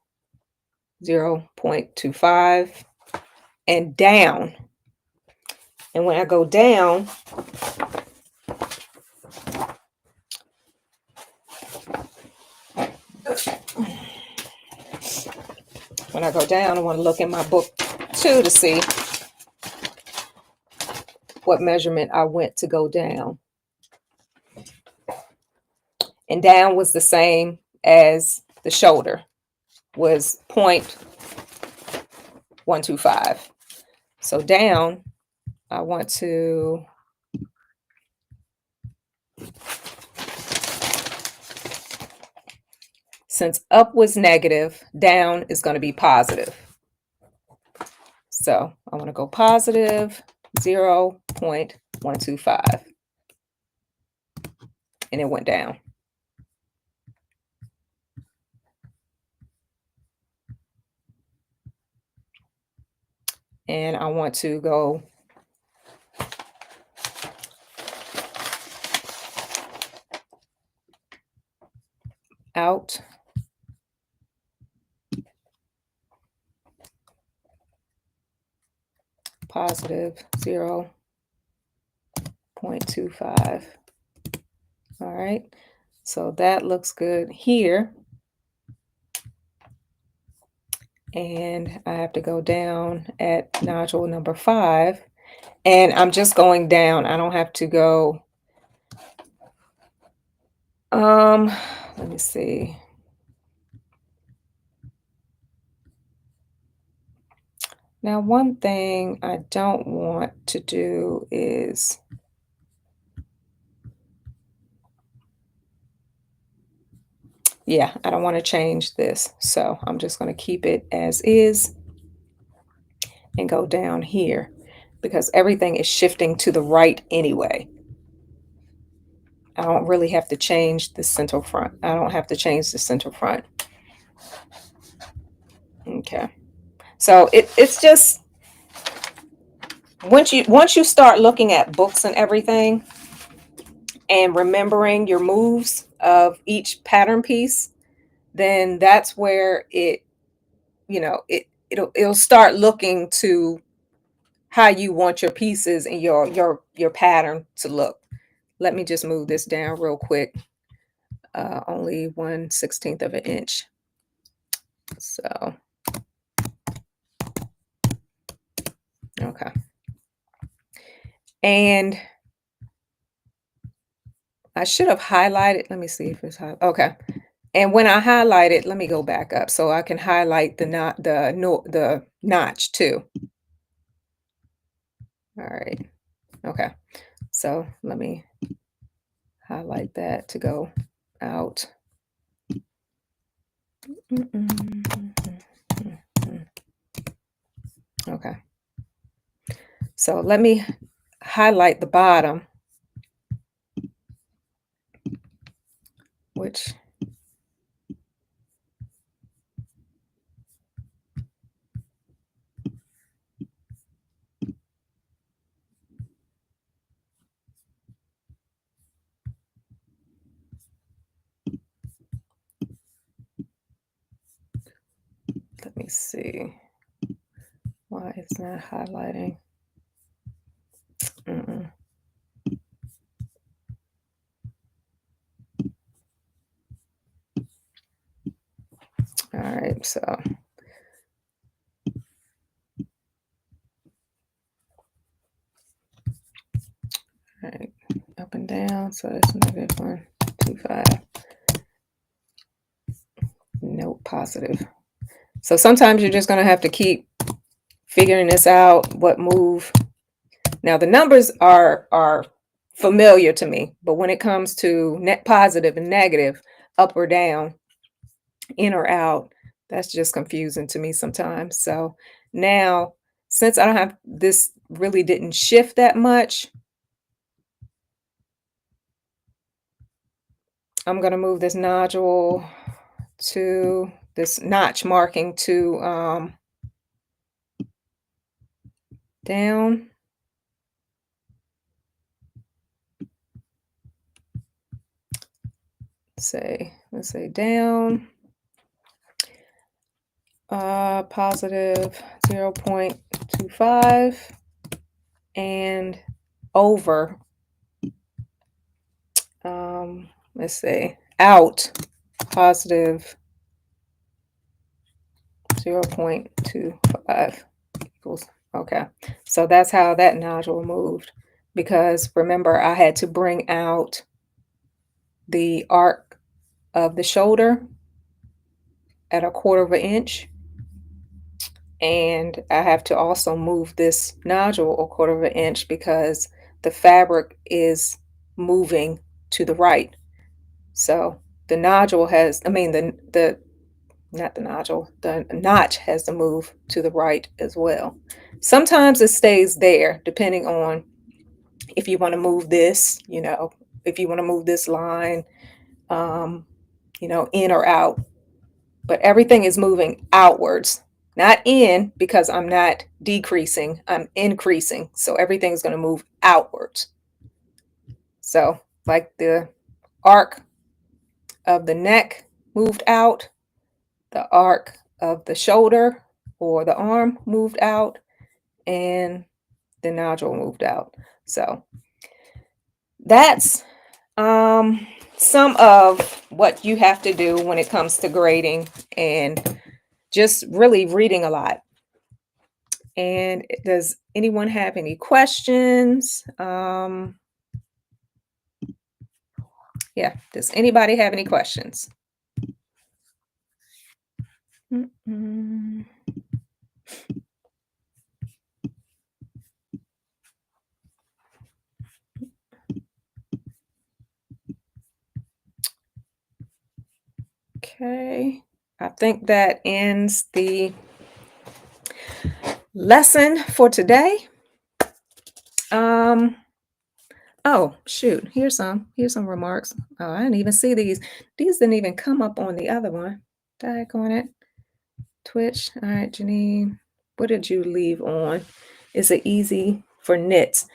0.25 and down. And when I go down, I want to look in my book too to see what measurement I went to go down. And down was the same as the shoulder, was 0.125. So down, I want to since up was negative, down is going to be positive. So I want to go positive 0.125. And it went down. And I want to go out positive 0.25. All right, so that looks good here. And I have to go down at nodule number 5. And I'm just going down. I don't have to go, let me see. Now, one thing I don't want to do is I don't want to change this. So I'm just going to keep it as is and go down here because everything is shifting to the right anyway. I don't really have to change the center front. I don't have to change the center front. Okay. So it's just once you start looking at books and everything and remembering your moves of each pattern piece, then that's where it'll start looking to how you want your pieces and your pattern to look. Let me just move this down real quick. Only 1/16 of an inch. So okay. And I should have highlighted. Let me see if it's highlighted. Okay. And when I highlight it, let me go back up so I can highlight the notch too. All right. Okay. So let me highlight that to go out. Okay. So let me highlight the bottom, which let me see why it's not highlighting. All right, so all right, up and down, so that's negative 1.25. Nope, positive. So sometimes you're just going to have to keep figuring this out, what move. Now the numbers are familiar to me. But when it comes to net positive and negative, up or down, in or out, that's just confusing to me sometimes. So now, since I don't have this, really didn't shift that much, I'm going to move this nodule to this notch marking to down. Let's say down, positive 0.25, and over, let's say out, positive 0.25 equals. Okay, so that's how that nodule moved, because remember I had to bring out the arc of the shoulder at 1/4 of an inch, and I have to also move this nodule 1/4 of an inch because the fabric is moving to the right. So the nodule has, I mean, the not the nodule, the notch has to move to the right as well. Sometimes it stays there, depending on if you want to move this, if you want to move this line, um, in or out. But everything is moving outwards, not in, because I'm not decreasing, I'm increasing. So everything is going to move outwards. So, like the arc of the neck moved out, the arc of the shoulder or the arm moved out, and the nodule moved out. So that's some of what you have to do when it comes to grading and just really reading a lot. And does anyone have any questions? Yeah, does anybody have any questions? Mm-mm. Okay, I think that ends the lesson for today. Oh shoot, here's some remarks. Oh, I didn't even see these. These didn't even come up on the other one. Dag on it. Twitch. All right, Janine. What did you leave on? Is it easy for knits?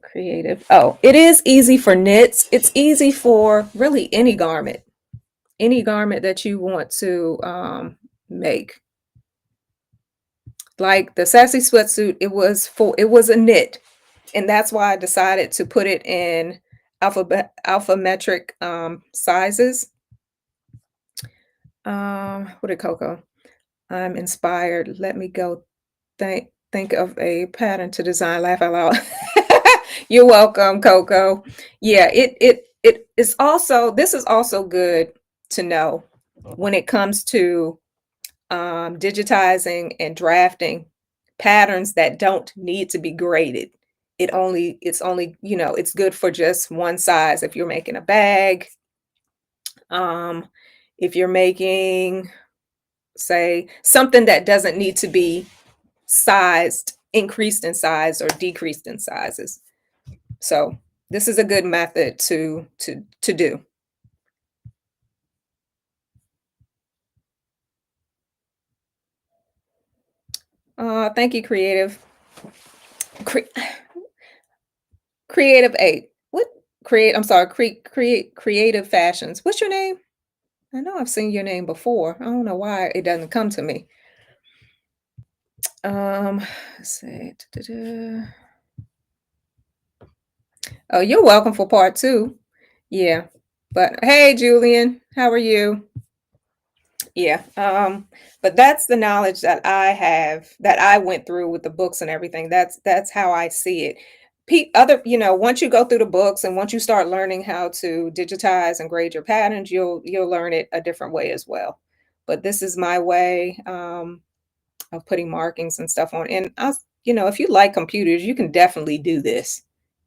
Creative. Oh, it is easy for knits. It's easy for really any garment that you want to make. Like the sassy sweatsuit, it was a knit, and that's why I decided to put it in alphametric sizes. What did Coco? I'm inspired. Let me go think of a pattern to design. Laugh out loud. You're welcome, Coco. Yeah, it is also, this is also good to know when it comes to digitizing and drafting patterns that don't need to be graded. It's only, it's good for just one size. If you're making a bag, if you're making, say, something that doesn't need to be sized, increased in size or decreased in sizes. So this is a good method to do. Thank you, Creative. Creative 8. What create? I'm sorry, create creative fashions. What's your name? I know I've seen your name before. I don't know why it doesn't come to me. Let's see. Da-da-da. Oh, you're welcome for part 2. Yeah. But hey, Julian, how are you? Yeah. But that's the knowledge that I have, that I went through with the books and everything. That's how I see it. Once you go through the books and once you start learning how to digitize and grade your patterns, you'll learn it a different way as well. But this is my way of putting markings and stuff on. And if you like computers, you can definitely do this.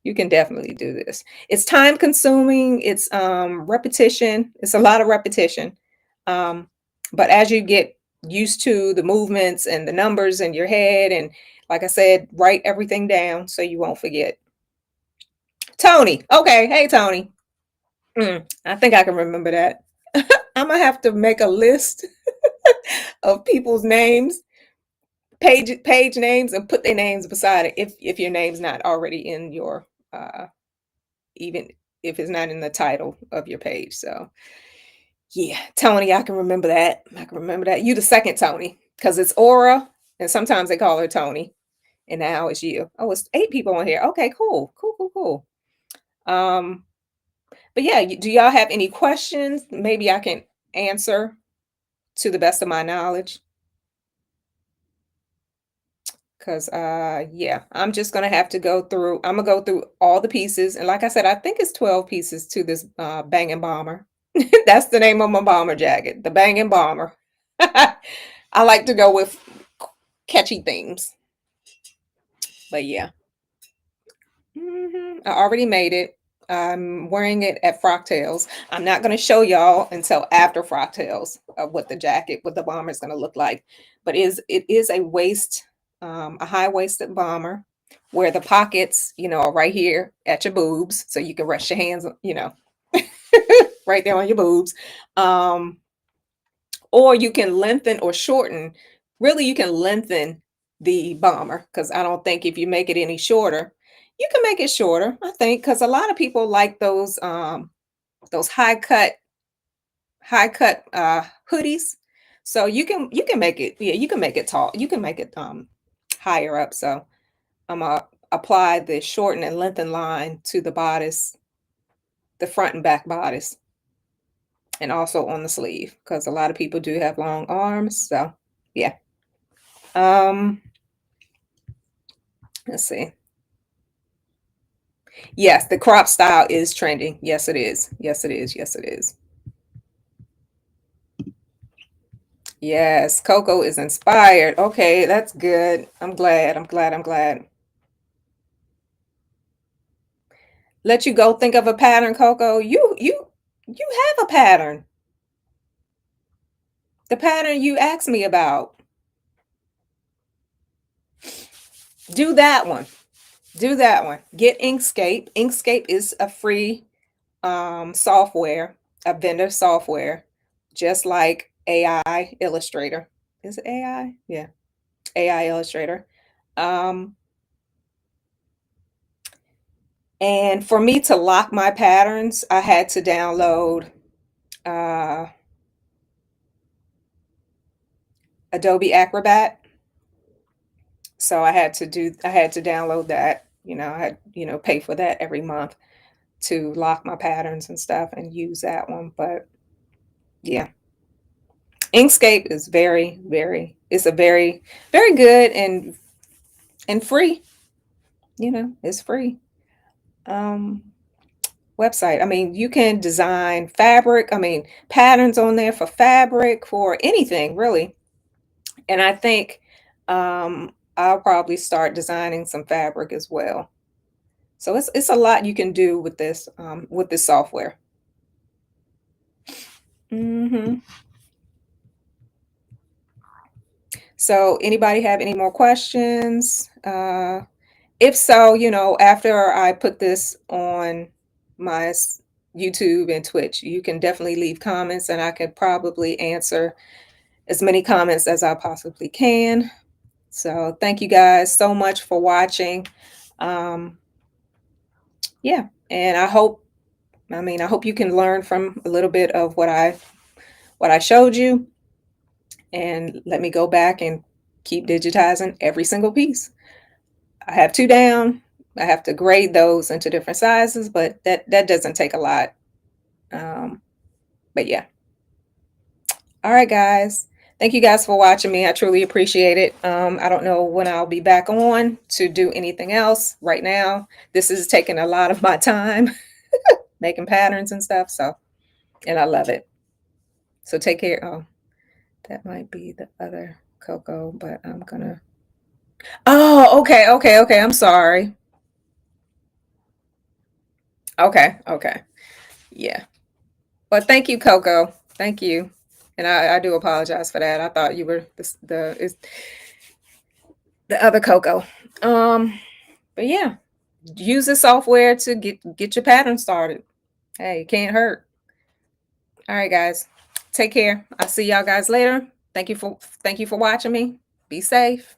You can definitely do this. It's time consuming, it's repetition, it's a lot of repetition. Um, but as you get used to the movements and the numbers in your head, and like I said, write everything down so you won't forget. Tony. Okay. Hey, Tony. I think I can remember that. I'm gonna have to make a list of people's names, page names, and put their names beside it if your name's not already in your even if it's not in the title of your page. So yeah, Tony, I can remember that. I can remember that. You the second Tony, because it's Aura, and sometimes they call her Tony, and now it's you. Oh, it's 8 people on here. Okay, cool, cool, cool, cool. Um, but yeah, do y'all have any questions? Maybe I can answer to the best of my knowledge. Cause yeah, I'm just gonna have to go through. I'm gonna go through all the pieces, and like I said, I think it's 12 pieces to this banging bomber. That's the name of my bomber jacket, the banging bomber. I like to go with catchy themes, but yeah. I already made it. I'm wearing it at Frocktails. I'm not going to show y'all until after Frocktails of what the jacket, what the bomber is going to look like. But it is a a high waisted bomber, where the pockets, are right here at your boobs, so you can rest your hands, right there on your boobs. Um, or you can lengthen or shorten. Really, you can lengthen the bomber, because I don't think if you make it any shorter, you can make it shorter. I think because a lot of people like those high cut hoodies. So you can make it, yeah, you can make it tall. You can make it higher up. So I'm gonna apply the shorten and lengthen line to the bodice, the front and back bodice, and also on the sleeve, because a lot of people do have long arms. So yeah. Um, let's see. Yes, the crop style is trending. Yes, it is. Yes, it is. Yes, it is. Yes, Coco is inspired. Okay, that's good. I'm glad. I'm glad. I'm glad. Let you go think of a pattern, Coco. You have a pattern. The pattern you asked me about. Do that one. Do that one. Get Inkscape. Inkscape is a free software, a vendor software, just like AI Illustrator. Is it AI? Yeah, AI Illustrator. Um, and for me to lock my patterns, I had to download uh, Adobe Acrobat. So I had to download that. I had, pay for that every month to lock my patterns and stuff and use that one. But yeah, Inkscape is it's a very, very good and free. It's free. Um, website. I mean, you can design fabric. I mean, patterns on there for fabric, for anything really. And I think I'll probably start designing some fabric as well. So it's a lot you can do with this software. hmm So anybody have any more questions? If so, after I put this on my YouTube and Twitch, you can definitely leave comments, and I could probably answer as many comments as I possibly can. So thank you guys so much for watching. Um, yeah, and I hope you can learn from a little bit of what I showed you, and let me go back and keep digitizing every single piece. I have 2 down. I have to grade those into different sizes, but that doesn't take a lot. Um, but yeah. All right, guys. Thank you guys for watching me. I truly appreciate it. I don't know when I'll be back on to do anything else right now. This is taking a lot of my time making patterns and stuff. So, and I love it. So take care. Oh, that might be the other Coco, but I'm gonna. Oh, okay, okay, okay. I'm sorry. Okay, okay. Yeah. But thank you, Coco. Thank you. And I do apologize for that. I thought you were the other Coco. Um, but yeah, use the software to get your pattern started. Hey, it can't hurt. All right, guys. Take care. I'll see y'all guys later. Thank you for watching me. Be safe.